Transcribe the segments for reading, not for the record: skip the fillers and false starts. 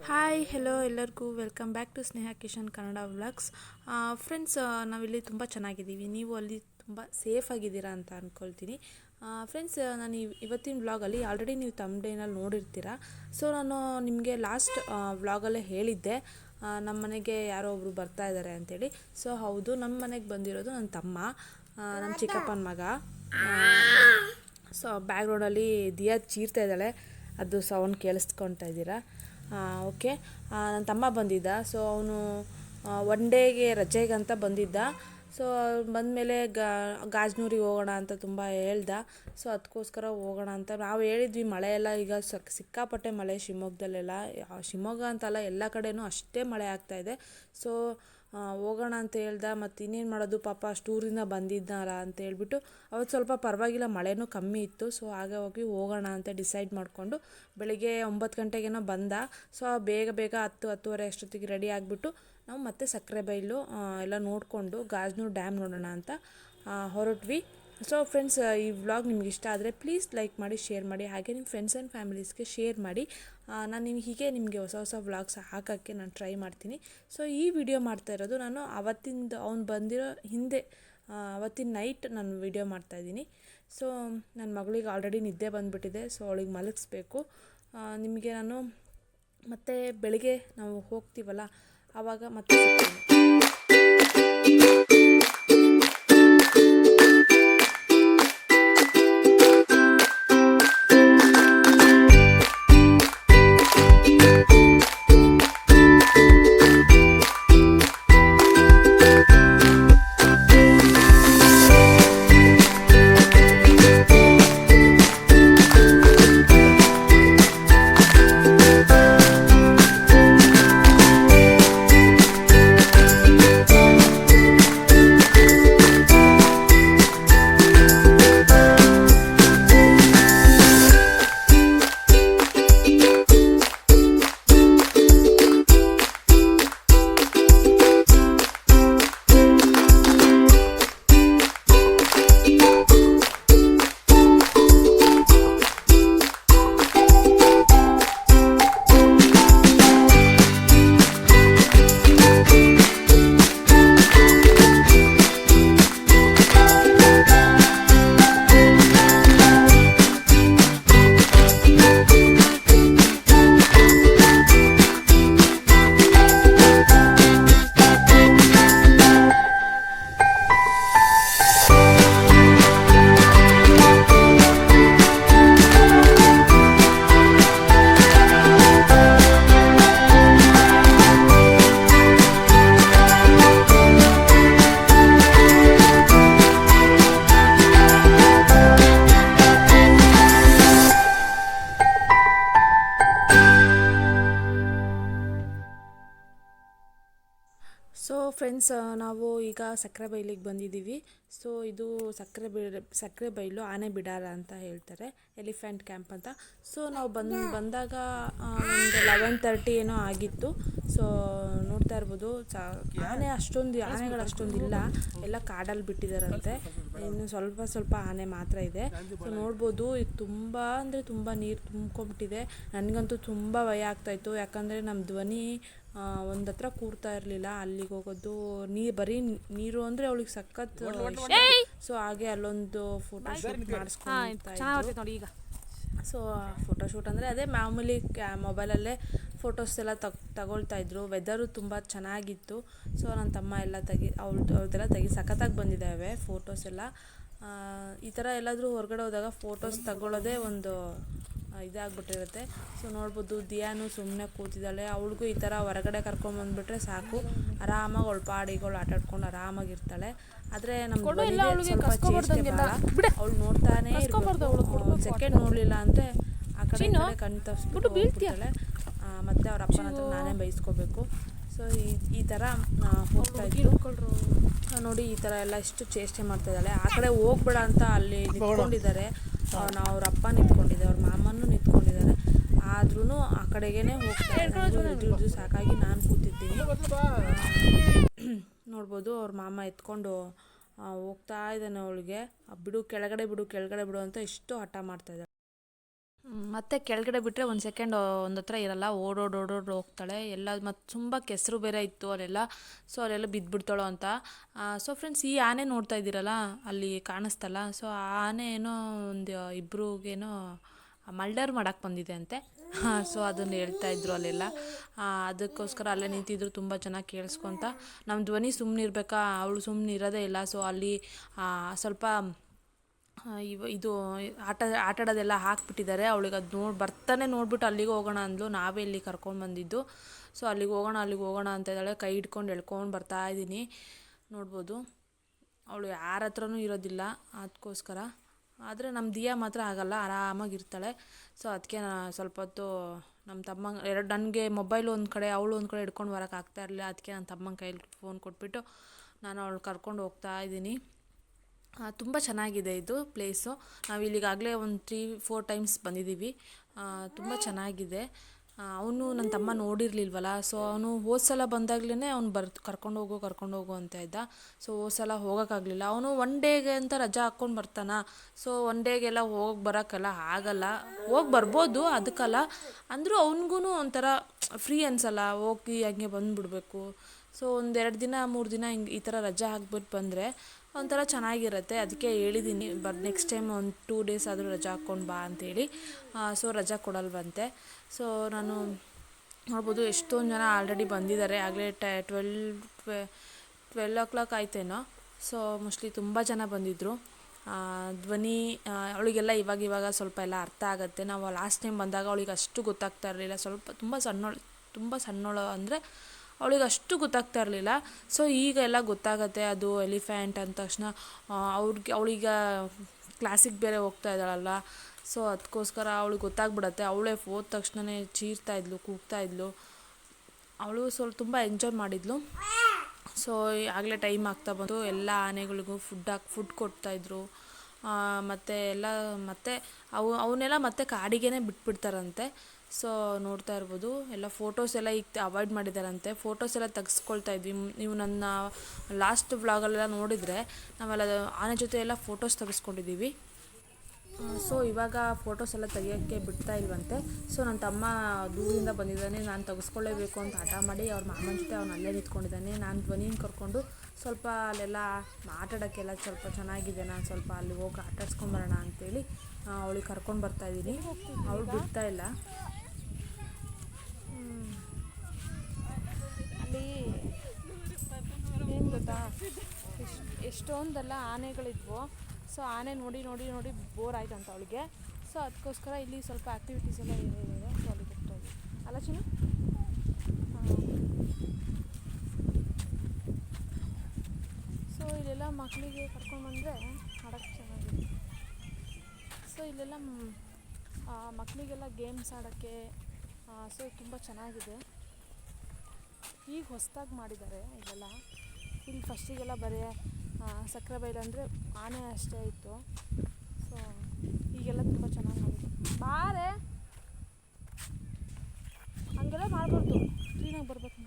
Hi hello ಎಲ್ಲರಿಗೂ welcome back to Sneha Kishan Kannada vlogs. Friends, ನಾವಿಲ್ಲಿ ತುಂಬ ಚೆನ್ನಾಗಿದ್ದೀವಿ, ನೀವು ಅಲ್ಲಿ ತುಂಬ ಸೇಫ್ ಆಗಿದ್ದೀರಾ ಅಂತ ಅಂದ್ಕೊಳ್ತೀನಿ. ಫ್ರೆಂಡ್ಸ್, ನಾನು ಇವತ್ತಿನ ವ್ಲಾಗಲ್ಲಿ ಆಲ್ರೆಡಿ ನೀವು ತಮ್ಡೇನಲ್ಲಿ ನೋಡಿರ್ತೀರ. ಸೊ ನಾನು ನಿಮಗೆ ಲಾಸ್ಟ್ ವ್ಲಾಗಲ್ಲೇ ಹೇಳಿದ್ದೆ ನಮ್ಮ ಮನೆಗೆ ಯಾರೋ ಒಬ್ಬರು ಬರ್ತಾ ಇದ್ದಾರೆ ಅಂಥೇಳಿ. ಸೊ ಹೌದು, ನಮ್ಮ ಮನೆಗೆ ಬಂದಿರೋದು ನನ್ನ ತಮ್ಮ, ನಮ್ಮ ಚಿಕ್ಕಪ್ಪನ ಮಗ. ಸೊ ಬ್ಯಾಕ್ಗ್ರೌಂಡಲ್ಲಿ ದಿಯಾ ಚೀರ್ತಾ ಇದ್ದಾಳೆ, ಅದು ಸೌಂಡ್ ಕೇಳಿಸ್ಕೊತಾ ಇದ್ದೀರಾ. ಓಕೆ, ನನ್ನ ತಮ್ಮ ಬಂದಿದ್ದ. ಸೊ ಅವನು ಒನ್ ಡೇಗೆ ರಜೆಗಂತ ಬಂದಿದ್ದ. ಸೊ ಬಂದಮೇಲೆ ಗಾಜನೂರಿಗೆ ಹೋಗೋಣ ಅಂತ ತುಂಬ ಹೇಳ್ದ. ಸೊ ಅದಕ್ಕೋಸ್ಕರ ಹೋಗೋಣ ಅಂತ ನಾವು ಹೇಳಿದ್ವಿ. ಮಳೆ ಎಲ್ಲ ಈಗ ಸಿಕ್ಕಾಪಟ್ಟೆ ಮಳೆ ಶಿವಮೊಗ್ಗದಲ್ಲೆಲ್ಲ, ಶಿವಮೊಗ್ಗ ಅಂತಲ್ಲ ಎಲ್ಲ ಕಡೆನೂ ಅಷ್ಟೇ ಮಳೆ ಆಗ್ತಾಯಿದೆ. ಸೊ ಹೋಗೋಣ ಅಂತ ಹೇಳ್ದ. ಮತ್ತು ಇನ್ನೇನು ಮಾಡೋದು, ಪಾಪ ಅಷ್ಟೂರಿಂದ ಬಂದಿದ್ದಾರ ಅಂತ ಹೇಳ್ಬಿಟ್ಟು ಅವತ್ತು ಸ್ವಲ್ಪ ಪರವಾಗಿಲ್ಲ, ಮಳೆನೂ ಕಮ್ಮಿ ಇತ್ತು. ಸೊ ಹಾಗೆ ಹೋಗಿ ಹೋಗೋಣ ಅಂತ ಡಿಸೈಡ್ ಮಾಡಿಕೊಂಡು ಬೆಳಿಗ್ಗೆ 9 ಗಂಟೆಗೇನೋ ಬಂದ. ಸೊ ಬೇಗ 10-10:30 ಅಷ್ಟೊತ್ತಿಗೆ ರೆಡಿ ಆಗಿಬಿಟ್ಟು ನಾವು ಮತ್ತೆ ಸಕ್ಕರೆಬೈಲು ಎಲ್ಲ ನೋಡಿಕೊಂಡು ಗಾಜನೂರು ಡ್ಯಾಮ್ ನೋಡೋಣ ಅಂತ ಹೊರಟ್ವಿ. ಸೊ ಫ್ರೆಂಡ್ಸ್, ಈ ವ್ಲಾಗ್ ನಿಮ್ಗೆ ಇಷ್ಟ ಆದರೆ ಪ್ಲೀಸ್ ಲೈಕ್ ಮಾಡಿ, ಶೇರ್ ಮಾಡಿ, ಹಾಗೆ ನಿಮ್ಮ ಫ್ರೆಂಡ್ಸ್ ಆ್ಯಂಡ್ ಫ್ಯಾಮಿಲೀಸ್ಗೆ ಶೇರ್ ಮಾಡಿ. ನಾನು ನಿಮಗೆ ಹೊಸ ವ್ಲಾಗ್ಸ್ ಹಾಕೋಕ್ಕೆ ನಾನು ಟ್ರೈ ಮಾಡ್ತೀನಿ. ಸೊ ಈ ವಿಡಿಯೋ ಮಾಡ್ತಾ ಇರೋದು ನಾನು ಅವ್ನು ಬಂದಿರೋ ಹಿಂದೆ ಅವತ್ತಿನ ನೈಟ್ ನಾನು ವಿಡಿಯೋ ಮಾಡ್ತಾಯಿದ್ದೀನಿ. ಸೊ ನನ್ನ ಮಗಳಿಗೆ ಆಲ್ರೆಡಿ ನಿದ್ದೆ ಬಂದುಬಿಟ್ಟಿದೆ. ಸೊ ಅವಳಿಗೆ ಮಲಗಿಸ್ಬೇಕು. ನಿಮಗೆ ನಾನು ಮತ್ತೆ ಬೆಳಿಗ್ಗೆ ನಾವು ಹೋಗ್ತೀವಲ್ಲ ಆವಾಗ ಮತ್ತೆ ಸೊ ಫ್ರೆಂಡ್ಸ್, ನಾವು ಈಗ ಸಕ್ಕರೆಬೈಲಿಗೆ ಬಂದಿದ್ದೀವಿ. ಸೊ ಇದು ಸಕ್ಕರೆಬೈಲು ಆನೆ ಬಿಡಾರ ಅಂತ ಹೇಳ್ತಾರೆ, ಎಲಿಫೆಂಟ್ ಕ್ಯಾಂಪ್ ಅಂತ. ಸೊ ನಾವು ಬಂದಾಗ ಒಂದು 11:30 ಏನೋ ಆಗಿತ್ತು. ಸೊ ನೋಡ್ತಾ ಇರ್ಬೋದು, ಆನೆಗಳು ಅಷ್ಟೊಂದಿಲ್ಲ, ಎಲ್ಲ ಕಾಡಲ್ಲಿ ಬಿಟ್ಟಿದ್ದಾರಂತೆ. ಇನ್ನು ಸ್ವಲ್ಪ ಆನೆ ಮಾತ್ರ ಇದೆ. ಸೊ ನೋಡ್ಬೋದು, ಈಗ ತುಂಬ ಅಂದರೆ ತುಂಬ ನೀರು ತುಂಬ್ಕೊಂಬಿಟ್ಟಿದೆ. ನನಗಂತೂ ತುಂಬ ಭಯ ಆಗ್ತಾಯಿತ್ತು, ಯಾಕಂದರೆ ನಮ್ಮ ಧ್ವನಿ ಒಂದು ಹತ್ರ ಕೂರ್ತಾ ಇರಲಿಲ್ಲ. ಅಲ್ಲಿಗೆ ಹೋಗೋದು ಬರೀ ನೀರು ಅಂದರೆ ಅವಳಿಗೆ ಸಖತ್. ಸೊ ಹಾಗೆ ಅಲ್ಲೊಂದು ಫೋಟೋಶೂಟ್ ಮಾಡಿಸ್ಕೊಂಡು ಈಗ. ಸೊ ಫೋಟೋಶೂಟ್ ಅಂದರೆ ಅದೇ ಮಾಮೂಲಿ ಮೊಬೈಲಲ್ಲೇ ಫೋಟೋಸ್ ಎಲ್ಲ ತಗೊಳ್ತಾ ಇದ್ರು. ವೆದರು ತುಂಬ ಚೆನ್ನಾಗಿತ್ತು. ಸೊ ನನ್ನ ತಮ್ಮ ಎಲ್ಲ ಅವ್ರದ್ದೆಲ್ಲ ಸಖತ್ತಾಗಿ ಬಂದಿದ್ದಾವೆ ಫೋಟೋಸ್ ಎಲ್ಲ. ಈ ಥರ ಎಲ್ಲಾದರೂ ಹೊರಗಡೆ ಹೋದಾಗ ಫೋಟೋಸ್ ತಗೊಳ್ಳೋದೇ ಒಂದು ಇದಾಗ್ಬಿಟ್ಟಿರುತ್ತೆ. ಸೊ ನೋಡ್ಬೋದು, ದಿಯಾನು ಸುಮ್ಮನೆ ಕೂತಿದ್ದಾಳೆ. ಅವಳಿಗೂ ಈ ಥರ ಹೊರಗಡೆ ಕರ್ಕೊಂಬಂದುಬಿಟ್ರೆ ಸಾಕು, ಆರಾಮಾಗಿ ಅವಳು ಪಾಡಿಗಳು ಆಟಾಡ್ಕೊಂಡು ಆರಾಮಾಗಿರ್ತಾಳೆ. ಆದರೆ ನಮ್ಮ ಸ್ವಲ್ಪ ಚೇಷ್ಟೆ ಬರಲ್ಲ, ಅವಳು ನೋಡ್ತಾನೇ ಇರ್ಬೋದು. ಸೆಕೆಂಡ್ ನೋಡಲಿಲ್ಲ ಅಂದರೆ ಆ ಕಡೆ ಕಣ್ಣು ತಪ್ಪಿಸ್ಬಿಟ್ಟು ಹೋಗ್ಬಿಡ್ತಾಳೆ. ಮತ್ತು ಅವ್ರ ಅಪ್ಪನ ಹತ್ರ ನಾನೇ ಬೈಸ್ಕೋಬೇಕು. ಸೊ ಈ ಥರ ಹೋಗ್ತಾ ಇದ್ರು. ನೋಡಿ, ಈ ಥರ ಎಲ್ಲ ಎಷ್ಟು ಚೇಷ್ಟೆ ಮಾಡ್ತಾಯಿದ್ದಾಳೆ. ಆ ಕಡೆ ಹೋಗ್ಬೇಡ ಅಂತ ಅಲ್ಲಿ ನಿಂತ್ಕೊಂಡಿದ್ದಾರೆ. ಅವ್ರ ಅಪ್ಪ ನಿಂತ್ಕೊಂಡಿದ್ದಾರೆ, ಅವ್ರ ಮಾಮನೂ ನಿಂತ್ಕೊಂಡಿದ್ದಾರೆ. ಆದ್ರೂ ಆ ಕಡೆಗೇ ಹೋಗ್ತಾ ಇದ್ದು ಸಾಕಾಗಿ ನಾನು ಕೂತಿದ್ದೀನಿ. ನೋಡ್ಬೋದು, ಅವ್ರ ಮಾಮ ಎತ್ಕೊಂಡು ಹೋಗ್ತಾ ಇದ್ದಾನೆ ಅವಳಿಗೆ. ಬಿಡು ಕೆಳಗಡೆ ಬಿಡು ಅಂತ ಎಷ್ಟು ಹಠ ಮಾಡ್ತಾಯಿದ್ದಾಳೆ. ಮತ್ತೆ ಕೆಳಗಡೆ ಬಿಟ್ಟರೆ ಒಂದು ಸೆಕೆಂಡ್ ಒಂದು ಹತ್ರ ಇರಲ್ಲ, ಓಡೋಡಿ ಹೋಗ್ತಾಳೆ ಎಲ್ಲ. ಮತ್ತು ತುಂಬ ಕೆಸರು ಬೇರೆ ಇತ್ತು ಅಲ್ಲೆಲ್ಲ, ಸೊ ಅಲ್ಲೆಲ್ಲ ಬಿದ್ದುಬಿಡ್ತಾಳೋ ಅಂತ. ಸೊ ಫ್ರೆಂಡ್ಸ್, ಈ ಆನೆ ನೋಡ್ತಾ ಇದ್ದೀರಲ್ಲ, ಅಲ್ಲಿ ಕಾಣಿಸ್ತಲ್ಲ, ಸೊ ಆ ಆನೆ ಏನೋ ಒಂದು ಇಬ್ರಿಗೇನೋ ಮರ್ಡರ್ ಮಾಡೋಕ್ಕೆ ಬಂದಿದೆ ಅಂತೆ. ಸೊ ಅದನ್ನು ಹೇಳ್ತಾ ಇದ್ರು ಅಲ್ಲೆಲ್ಲ. ಅದಕ್ಕೋಸ್ಕರ ಅಲ್ಲೇ ನಿಂತಿದ್ರು, ತುಂಬ ಚೆನ್ನಾಗಿ ಕೇಳಿಸ್ಕೊತ. ನಮ್ಮ ಧ್ವನಿ ಸುಮ್ಮನೆ ಇರಬೇಕಾ, ಅವಳು ಸುಮ್ಮನೆ ಇರೋದೇ ಇಲ್ಲ. ಸೊ ಅಲ್ಲಿ ಸ್ವಲ್ಪ ಇದು ಆಟಾಡೋದೆಲ್ಲ ಹಾಕ್ಬಿಟ್ಟಿದ್ದಾರೆ ಅವಳಿಗೆ. ಅದು ಬರ್ತಾನೆ ನೋಡ್ಬಿಟ್ಟು ಅಲ್ಲಿಗೆ ಹೋಗೋಣ ಅಂದ್ಲು. ನಾವೇ ಇಲ್ಲಿ ಕರ್ಕೊಂಡು ಬಂದಿದ್ದು. ಸೊ ಅಲ್ಲಿಗೆ ಹೋಗೋಣ ಅಂತ ಇದ್ದಾಳೆ. ಕೈ ಹಿಡ್ಕೊಂಡು ಎಳ್ಕೊಂಡು ಬರ್ತಾ ಇದ್ದೀನಿ, ನೋಡ್ಬೋದು. ಅವಳು ಯಾರ ಹತ್ರನೂ ಇರೋದಿಲ್ಲ, ಅದಕ್ಕೋಸ್ಕರ. ಆದರೆ ನಮ್ಮ ದಿಯಾ ಮಾತ್ರ ಆಗಲ್ಲ, ಆರಾಮಾಗಿರ್ತಾಳೆ. ಸೊ ಅದಕ್ಕೆ ಸ್ವಲ್ಪ ಹೊತ್ತು ನಮ್ಮ ತಮ್ಮಂಗೆ ನನಗೆ ಮೊಬೈಲು ಒಂದು ಕಡೆ, ಅವಳು ಒಂದು ಕಡೆ ಹಿಡ್ಕೊಂಡು ಬರೋಕ್ಕೆ ಆಗ್ತಾಯಿರಲಿಲ್ಲ. ಅದಕ್ಕೆ ನನ್ನ ತಮ್ಮನ ಕೈಲಿ ಫೋನ್ ಕೊಟ್ಬಿಟ್ಟು ನಾನು ಅವಳು ಕರ್ಕೊಂಡು ಹೋಗ್ತಾ ಇದ್ದೀನಿ. ತುಂಬ ಚೆನ್ನಾಗಿದೆ ಇದು ಪ್ಲೇಸು. ನಾವು ಇಲ್ಲಿಗಾಗಲೇ ಒಂದು 3-4 ಟೈಮ್ಸ್ ಬಂದಿದ್ದೀವಿ. ತುಂಬ ಚೆನ್ನಾಗಿದೆ. ಅವನು ನನ್ನ ತಮ್ಮ ನೋಡಿರಲಿಲ್ವಲ್ಲ, ಸೊ ಅವನು ಹೋದ ಸಲ ಬಂದಾಗಲೇ ಅವ್ನು ಕರ್ಕೊಂಡು ಹೋಗು ಅಂತ ಇದ್ದ. ಸೊ ಹೋದ ಸಲ ಹೋಗೋಕ್ಕಾಗಲಿಲ್ಲ. ಅವನು 1 ಡೇಗೆ ಅಂತ ರಜಾ ಹಾಕ್ಕೊಂಡು ಬರ್ತಾನೆ. ಸೊ 1 ಡೇಗೆಲ್ಲ ಬರೋಕ್ಕೆಲ್ಲ ಆಗಲ್ಲ. ಹೋಗಿ ಬರ್ಬೋದು, ಅದಕ್ಕಲ್ಲ. ಅಂದರೂ ಅವನಿಗೂ ಒಂಥರ ಫ್ರೀ ಅನಿಸಲ್ಲ, ಹೋಗಿ ಹಂಗೆ ಬಂದುಬಿಡ್ಬೇಕು. ಸೊ 1-2 ದಿನ 3 ದಿನ ಹಿಂಗೆ ಈ ಥರ ರಜಾ ಹಾಕ್ಬಿಟ್ಟು ಬಂದರೆ ಒಂಥರ ಚೆನ್ನಾಗಿರುತ್ತೆ. ಅದಕ್ಕೆ ಹೇಳಿದ್ದೀನಿ, ನೆಕ್ಸ್ಟ್ ಟೈಮ್ ಒಂದು 2 ಡೇಸ್ ಆದರೂ ರಜಾ ಹಾಕ್ಕೊಂಡು ಬಾ ಅಂತೇಳಿ. ಸೊ ರಜಾ ಕೊಡಲ್ವಂತೆ. ಸೊ ನಾನು ನೋಡ್ಬೋದು ಎಷ್ಟೊಂದು ಜನ ಆಲ್ರೆಡಿ ಬಂದಿದ್ದಾರೆ. ಆಗಲೇ 12 o'clock ಆಯ್ತೇನೋ. ಸೊ ಮೋಸ್ಟ್ಲಿ ತುಂಬ ಜನ ಬಂದಿದ್ದರು. ಧ್ವನಿ ಅವಳಿಗೆಲ್ಲ ಇವಾಗ ಸ್ವಲ್ಪ ಎಲ್ಲ ಅರ್ಥ ಆಗುತ್ತೆ. ನಾವು ಲಾಸ್ಟ್ ಟೈಮ್ ಬಂದಾಗ ಅವಳಿಗೆ ಅಷ್ಟು ಗೊತ್ತಾಗ್ತಾ ಇರಲಿಲ್ಲ. ತುಂಬ ಸಣ್ಣೋಳು ಅಂದರೆ ಅವಳಿಗೆ ಅಷ್ಟು ಗೊತ್ತಾಗ್ತಾ ಇರಲಿಲ್ಲ. ಸೊ ಈಗ ಎಲ್ಲ ಗೊತ್ತಾಗತ್ತೆ. ಅದು ಎಲಿಫೆಂಟ್ ಅಂದ ತಕ್ಷಣ ಅವಳೀಗ ಕ್ಲಾಸಿಗೆ ಬೇರೆ ಹೋಗ್ತಾ ಇದ್ದಾಳಲ್ಲ, ಸೊ ಅದಕ್ಕೋಸ್ಕರ ಅವಳಿಗೆ ಗೊತ್ತಾಗ್ಬಿಡತ್ತೆ. ಅವಳೇ ಹೋದ ತಕ್ಷಣವೇ ಚೀರ್ತಾಯಿದ್ಲು, ಕೂಗ್ತಾಯಿದ್ಲು. ಅವಳು ಸ್ವಲ್ಪ ತುಂಬ ಎಂಜಾಯ್ ಮಾಡಿದ್ಲು. ಸೊ ಆಗಲೇ ಟೈಮ್ ಆಗ್ತಾ ಬಂತು. ಎಲ್ಲ ಆನೆಗಳಿಗೂ ಫುಡ್ ಕೊಡ್ತಾಯಿದ್ರು. ಮತ್ತು ಅವನ್ನೆಲ್ಲ ಮತ್ತೆ ಕಾಡಿಗೆ ಬಿಟ್ಬಿಡ್ತಾರಂತೆ. ಸೊ ನೋಡ್ತಾ ಇರ್ಬೋದು. ಎಲ್ಲ ಫೋಟೋಸ್ ಎಲ್ಲ ಈಗ ಅವಾಯ್ಡ್ ಮಾಡಿದಾರಂತೆ. ಫೋಟೋಸ್ ಎಲ್ಲ ತೆಗೆಸ್ಕೊಳ್ತಾ ಇದ್ವಿ. ನೀವು ನನ್ನ ಲಾಸ್ಟ್ ವ್ಲಾಗಲ್ಲೆಲ್ಲ ನೋಡಿದರೆ ನಾವೆಲ್ಲ ಆನೆ ಜೊತೆ ಎಲ್ಲ ಫೋಟೋಸ್ ತೆಗೆಸ್ಕೊಂಡಿದ್ದೀವಿ. ಸೊ ಇವಾಗ ಫೋಟೋಸ್ ಎಲ್ಲ ತೆಗಿಯೋಕ್ಕೆ ಬಿಡ್ತಾ ಇಲ್ವಂತೆ. ಸೊ ನನ್ನ ತಮ್ಮ ದೂರದಿಂದ ಬಂದಿದ್ದಾನೆ, ನಾನು ತೆಗೆಸ್ಕೊಳ್ಳೇಬೇಕು ಅಂತ ಹಠ ಮಾಡಿ ಅವ್ರ ಮಾಮನ ಜೊತೆ ಅವ್ನು ಅಲ್ಲೇ ನಿಂತ್ಕೊಂಡಿದ್ದಾನೆ. ನಾನು ಧ್ವನಿನ ಕರ್ಕೊಂಡು ಸ್ವಲ್ಪ ಅಲ್ಲೆಲ್ಲ ಆಟಾಡೋಕ್ಕೆಲ್ಲ ಸ್ವಲ್ಪ ಚೆನ್ನಾಗಿದೆ, ನಾನು ಸ್ವಲ್ಪ ಅಲ್ಲಿ ಹೋಗಿ ಆಟಾಡ್ಸ್ಕೊಂಬರೋಣ ಅಂತೇಳಿ ಅವಳಿಗೆ ಕರ್ಕೊಂಡು ಬರ್ತಾಯಿದ್ದೀನಿ. ಅವಳು ಬಿಡ್ತಾ ಇಲ್ಲ. ಅಲ್ಲಿ ಏನು ಗೊತ್ತಾ, ಎಷ್ಟೊಂದೆಲ್ಲ ಆನೆಗಳಿದ್ವು. ಸೊ ಆನೆ ನೋಡಿ ಬೋರ್ ಆಯ್ತಂತ ಅವಳಿಗೆ. ಸೊ ಅದಕ್ಕೋಸ್ಕರ ಇಲ್ಲಿ ಸ್ವಲ್ಪ ಆ್ಯಕ್ಟಿವಿಟೀಸ್ ಎಲ್ಲ ಇದೆ. ಸೊ ಅಲ್ಲಿ ಹೋಗ್ತಾಯಿದ್ವಿ ಅಲ್ಲ ಚಿನ್ನ. ಸೊ ಇಲ್ಲೆಲ್ಲ ಮಕ್ಕಳಿಗೆ ಕರ್ಕೊಂಡು ಬಂದರೆ ಆಡೋಕ್ಕೆ ಚೆನ್ನಾಗಿದೆ. ಸೊ ಇಲ್ಲೆಲ್ಲ ಮಕ್ಕಳಿಗೆಲ್ಲ ಗೇಮ್ಸ್ ಆಡೋಕ್ಕೆ ಸೊ ತುಂಬ ಚೆನ್ನಾಗಿದೆ. ಈಗ ಹೊಸದಾಗಿ ಮಾಡಿದ್ದಾರೆ ಇಲ್ಲೆಲ್ಲ. ಇಲ್ಲಿ ಫಸ್ಟಿಗೆಲ್ಲ ಬರೀ ಸಕ್ಕರೆಬೈಲು ಅಂದರೆ ಆನೆ ಅಷ್ಟೇ ಇತ್ತು. ಸೊ ಈಗೆಲ್ಲ ತುಂಬ ಚೆನ್ನಾಗಿ ಮಾಡಿದ್ರು. ಬಾರೆ ಹಂಗೆಲ್ಲ ಮಾಡಬಾರ್ದು, ಕ್ಲೀನಾಗಿ ಬರ್ಬೇಕು.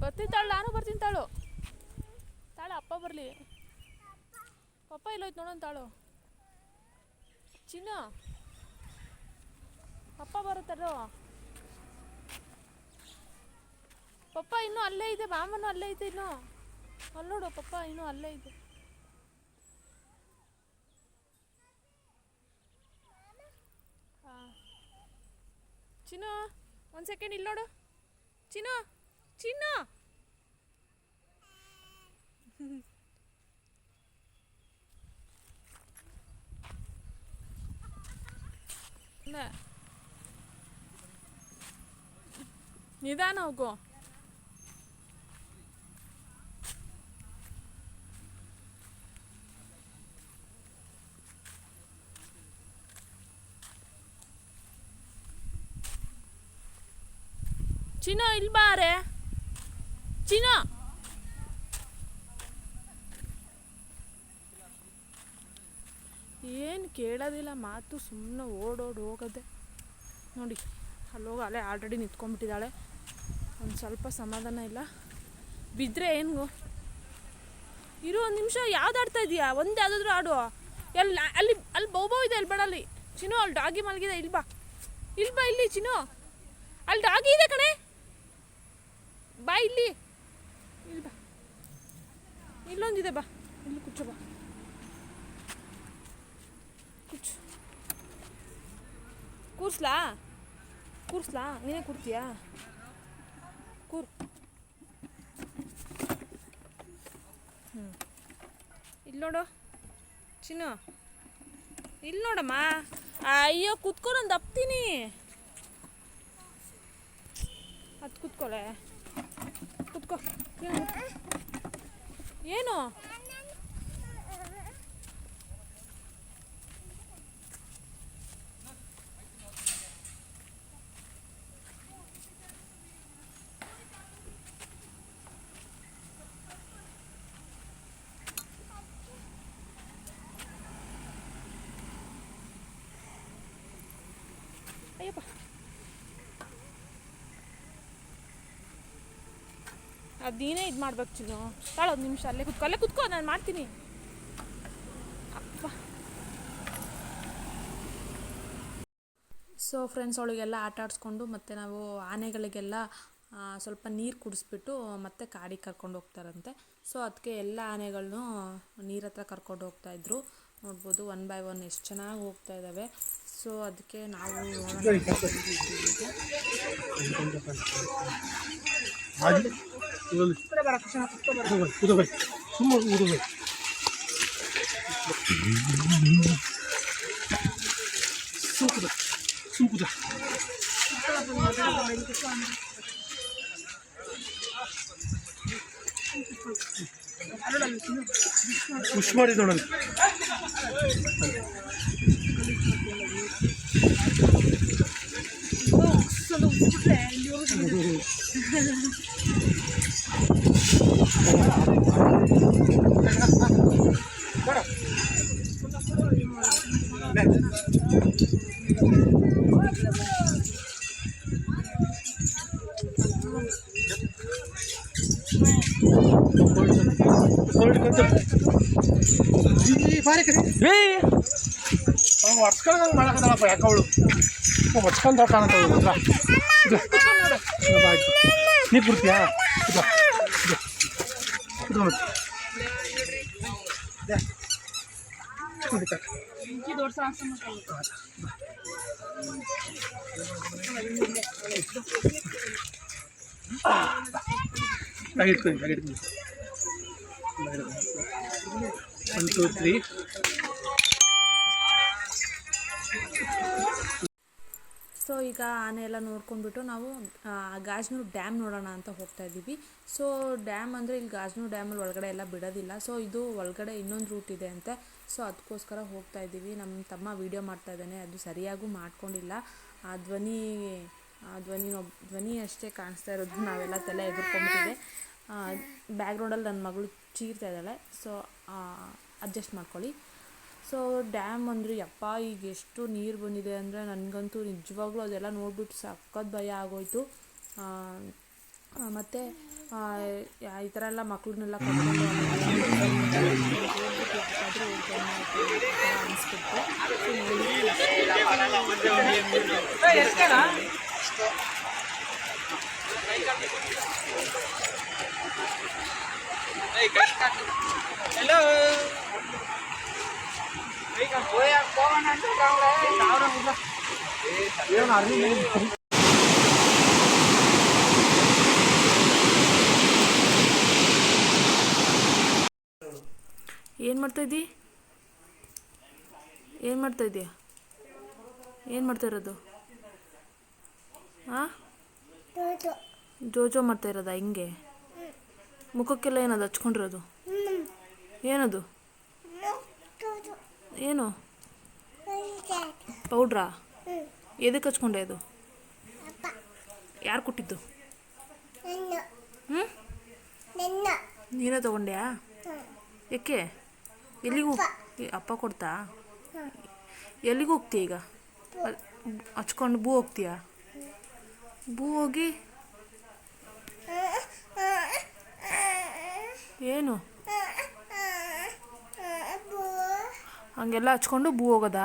ಬರ್ತಿದ್ದಾಳು, ನಾನು ಬರ್ತೀನಿ ತಾಳು. ಅಪ್ಪ ಬರಲಿ. ಪಪ್ಪ ಇಲ್ಲೋಯ್ತು ನೋಡೋಣ ತಾಳು. ಚಿನ್ನ ಪಪ್ಪ ಬರುತ್ತಾರೋ. ಪಪ್ಪ ಇನ್ನೂ ಅಲ್ಲೇ ಇದೆ, ಮಾಮನೂ ಅಲ್ಲೇ ಇದೆ. ಇನ್ನೂ ಅಲ್ಲೋಡು, ಪಪ್ಪ ಇನ್ನೂ ಅಲ್ಲೇ ಇದೆ. ಚಿನ್ನು ಒಂದು ಸೆಕೆಂಡ್ ಇಲ್ಲಿ ನೋಡು. ಚಿನ್ನು ನಿಧಾನ ಹೋಗು. ಚಿನ್ನ ಇಲ್ಲಿ ಬಾರೆ. ಚಿನ್ನ ಏನು ಕೇಳೋದಿಲ್ಲ ಮಾತು, ಸುಮ್ಮನೆ ಹೋಗೋದೆ ನೋಡಿ. ಅಲ್ಲೇ ಆಲ್ರೆಡಿ ನಿಂತ್ಕೊಂಡ್ಬಿಟ್ಟಿದ್ದಾಳೆ. ಒಂದು ಸ್ವಲ್ಪ ಸಮಾಧಾನ ಇಲ್ಲ. ಬಿದ್ದರೆ ಏನು ಇರು ಒಂದು ನಿಮಿಷ. ಯಾವ್ದು ಆಡ್ತಾ ಇದೀಯಾ? ಒಂದು ಯಾವುದಾದ್ರೂ ಆಡು. ಎಲ್ಲಿ ಅಲ್ಲಿ ಅಲ್ಲಿ ಬೌಬೌ ಇದೆ, ಅಲ್ಲಿ ಬೇಡ. ಅಲ್ಲಿ ಚಿನ್ನು, ಅಲ್ಲಿ ಡಾಗಿ ಮಲಗಿದೆ. ಇಲ್ಲಿ ಬಾ, ಇಲ್ಲಿ ಬಾ, ಇಲ್ಲಿ ಚಿನ್ನು, ಅಲ್ಲಿ ಡಾಗಿ ಇದೆ ಕಣೆ. ಬಾ ಇಲ್ಲಿ, ಇಲ್ಲಿ ಬಾ. ಇಲ್ಲೊಂದಿದೆ, ಬಾ ಇಲ್ಲಿ ಕೂರ್ಚೋ. ಬಾ ಕೂರ್ಚು. ಕೂರ್ಸ್ಲಾ? ನೀನೇ ಕೂರ್ತೀಯಾ? ಕೂರ್. ಇಲ್ಲಿ ನೋಡು ಚಿನ್ನು, ಇಲ್ಲಿ ನೋಡಮ್ಮ. ಅಯ್ಯೋ ಕುತ್ಕೊ, ನಾನು ದಪ್ತೀನಿ. ಅದು ಕುತ್ಕೊಳೆ, ಕುತ್ಕೋ. ಏನು ಅಯ್ಯಪ್ಪ, ಅದು ನೀನೇ ಇದು ಮಾಡ್ಬೇಕು ಚಿನ್ನು. ತಾಳೊಂದು ನಿಮಿಷ ಅಲ್ಲೇ ಕುತ್ಕೋ, ನಾನು ಮಾಡ್ತೀನಿ. ಅಪ್ಪ. ಸೊ ಫ್ರೆಂಡ್ಸ್, ಅವಳಿಗೆಲ್ಲ ಆಟ ಆಡಿಸ್ಕೊಂಡು ಮತ್ತು ನಾವು ಆನೆಗಳಿಗೆಲ್ಲ ಸ್ವಲ್ಪ ನೀರು ಕುಡಿಸ್ಬಿಟ್ಟು ಮತ್ತೆ ಕಾಡಿಗೆ ಕರ್ಕೊಂಡು ಹೋಗ್ತಾರಂತೆ. ಸೊ ಅದಕ್ಕೆ ಎಲ್ಲ ಆನೆಗಳನ್ನೂ ನೀರ ಹತ್ರ ಕರ್ಕೊಂಡು ಹೋಗ್ತಾಯಿದ್ರು. ನೋಡ್ಬೋದು 1 by 1 ಎಷ್ಟು ಚೆನ್ನಾಗಿ ಹೋಗ್ತಾ ಇದ್ದಾವೆ. ಸೊ ಅದಕ್ಕೆ ನಾವು ಪುಷ್ ಮಾಡಿ ನೋಡೋಣ. ಹೊಡ್ಸ್ಕೊಂಡಂಗೆ ಮಾಡಕದಲ್ಲಪ್ಪ, ಯಾಕೆ ಅವಳು ಹೊಡ್ಸ್ಕೊಂಡ ಕಾಣತ್ತ. ನೀ ಕೊಡ್ತೀಯಾ? ಇಟ್ಕೊಂಡು 1 2 3. ಸೊ ಈಗ ಆನೆ ಎಲ್ಲ ನೋಡ್ಕೊಂಡ್ಬಿಟ್ಟು ನಾವು ಗಾಜನೂರು ಡ್ಯಾಮ್ ನೋಡೋಣ ಅಂತ ಹೋಗ್ತಾ ಇದ್ದೀವಿ. ಸೊ ಡ್ಯಾಮ್ ಅಂದರೆ ಇಲ್ಲಿ ಗಾಜನೂರು ಡ್ಯಾಮಲ್ಲಿ ಒಳಗಡೆ ಎಲ್ಲ ಬಿಡೋದಿಲ್ಲ. ಸೊ ಇದು ಒಳಗಡೆ ಇನ್ನೊಂದು ರೂಟ್ ಇದೆ ಅಂತೆ. ಸೊ ಅದಕ್ಕೋಸ್ಕರ ಹೋಗ್ತಾ ಇದ್ದೀವಿ. ನಮ್ಮ ತಮ್ಮ ವೀಡಿಯೋ ಮಾಡ್ತಾ ಇದ್ದಾನೆ, ಅದು ಸರಿಯಾಗೂ ಮಾಡ್ಕೊಂಡಿಲ್ಲ. ಆ ಧ್ವನಿ ಅಷ್ಟೇ ಕಾಣಿಸ್ತಾ ಇರೋದು. ನಾವೆಲ್ಲ ತಲೆ ಎದುರ್ಕೊಂಡ್ಬಿಟ್ಟಿದೆ. ಬ್ಯಾಕ್ಗ್ರೌಂಡಲ್ಲಿ ನನ್ನ ಮಗಳು ಚೀರ್ತಾ ಇದ್ದಾಳೆ. ಸೊ ಅಡ್ಜಸ್ಟ್ ಮಾಡ್ಕೊಳ್ಳಿ. ಸೊ ಡ್ಯಾಮ್ ಅಂದರೆ ಯಪ್ಪ, ಈಗ ಎಷ್ಟು ನೀರು ಬಂದಿದೆ ಅಂದರೆ ನನಗಂತೂ ನಿಜವಾಗ್ಲೂ ಅದೆಲ್ಲ ನೋಡ್ಬಿಟ್ಟು ಸಖತ್ ಭಯ ಆಗೋಯ್ತು. ಮತ್ತು ಈ ಥರ ಎಲ್ಲ ಮಕ್ಕಳನ್ನೆಲ್ಲ ಕರ್ಕೊಂಡು ಏನು ಮಾಡ್ತಾಯಿದ್ದೀ? ಏನು ಮಾಡ್ತಾಯಿದ್ದೀಯ? ಏನು ಮಾಡ್ತಾ ಇರೋದು? ಹಾಂ, ಜೋಜೋ ಮಾಡ್ತಾ ಇರೋದಾ? ಹಿಂಗೆ ಮುಖಕ್ಕೆಲ್ಲ ಏನದು ಹಚ್ಕೊಂಡಿರೋದು? ಏನದು? ಏನು ಪೌಡ್ರಾ? ಎದಕ್ಕೆ ಹಚ್ಕೊಂಡೆ ಅದು? ಯಾರು ಕೊಟ್ಟಿದ್ದು? ನೀನೇ ತಗೊಂಡ್ಯಾ? ಯಾಕೆ? ಎಲ್ಲಿಗೂ ಅಪ್ಪ ಕೊಡ್ತಾ? ಎಲ್ಲಿಗೂ ಹೋಗ್ತೀಯ ಈಗ? ಹಚ್ಕೊಂಡು ಬೂ ಹೋಗ್ತೀಯಾ? ಬೂ ಹೋಗಿ ಏನು ಹಂಗೆಲ್ಲ ಹಚ್ಕೊಂಡು ಬೂ ಹೋಗೋದಾ?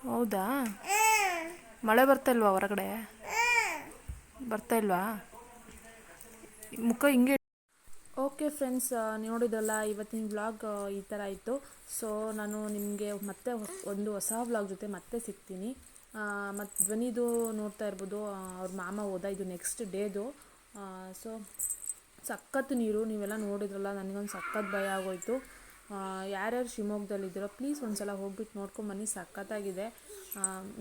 ಹೌದಾ? ಮಳೆ ಬರ್ತಾ ಇಲ್ವಾ ಹೊರಗಡೆ? ಬರ್ತಾ ಇಲ್ವಾ? ಮುಖ ಹಿಂಗೆ. ಓಕೆ ಫ್ರೆಂಡ್ಸ್, ನೋಡಿದ್ರಲ್ಲ ಇವತ್ತಿನ ವ್ಲಾಗ್ ಈ ಥರ ಇತ್ತು. ಸೊ ನಾನು ನಿಮಗೆ ಮತ್ತೆ ಒಂದು ಹೊಸ ವ್ಲಾಗ್ ಜೊತೆ ಮತ್ತೆ ಸಿಗ್ತೀನಿ. ಮತ್ತು ಧ್ವನಿದು ನೋಡ್ತಾ ಇರ್ಬೋದು, ಅವ್ರ ಮಾಮ ಹೋದ, ಇದು ನೆಕ್ಸ್ಟ್ ಡೇದು. ಸೊ ಸಖತ್ತು ನೀರು, ನೀವೆಲ್ಲ ನೋಡಿದ್ರಲ್ಲ, ನನಗೊಂದು ಸಖತ್ತು ಭಯ ಆಗೋಯಿತು. ಯಾರ್ಯಾರು ಶಿವಮೊಗ್ಗದಲ್ಲಿದ್ದೀರೋ ಪ್ಲೀಸ್ ಒಂದು ಸಲ ಹೋಗ್ಬಿಟ್ಟು ನೋಡ್ಕೊಂಬನ್ನಿ, ಸಖತ್ತಾಗಿದೆ.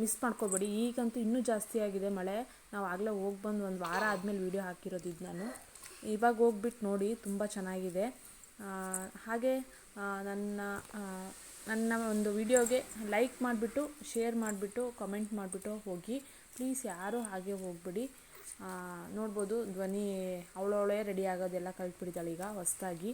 ಮಿಸ್ ಮಾಡ್ಕೊಬೇಡಿ. ಈಗಂತೂ ಇನ್ನೂ ಜಾಸ್ತಿ ಆಗಿದೆ ಮಳೆ. ನಾವು ಆಗಲೇ ಹೋಗಿ ಬಂದು ಒಂದು ವಾರ ಆದಮೇಲೆ ವೀಡಿಯೋ ಹಾಕಿರೋದು ನಾನು. ಇವಾಗ ಹೋಗ್ಬಿಟ್ಟು ನೋಡಿ, ತುಂಬ ಚೆನ್ನಾಗಿದೆ. ಹಾಗೆ ನನ್ನ ಒಂದು ವಿಡಿಯೋಗೆ ಲೈಕ್ ಮಾಡಿಬಿಟ್ಟು, ಶೇರ್ ಮಾಡಿಬಿಟ್ಟು, ಕಮೆಂಟ್ ಮಾಡಿಬಿಟ್ಟು ಹೋಗಿ ಪ್ಲೀಸ್. ಯಾರೂ ಹಾಗೆ ಹೋಗ್ಬಿಡಿ. ನೋಡ್ಬೋದು ಧ್ವನಿ ಅವಳವಳೇ ರೆಡಿ ಆಗೋದೆಲ್ಲ ಕಲ್ತ್ಬಿಟ್ಟಿದ್ದಾಳೆ ಈಗ ಹೊಸದಾಗಿ.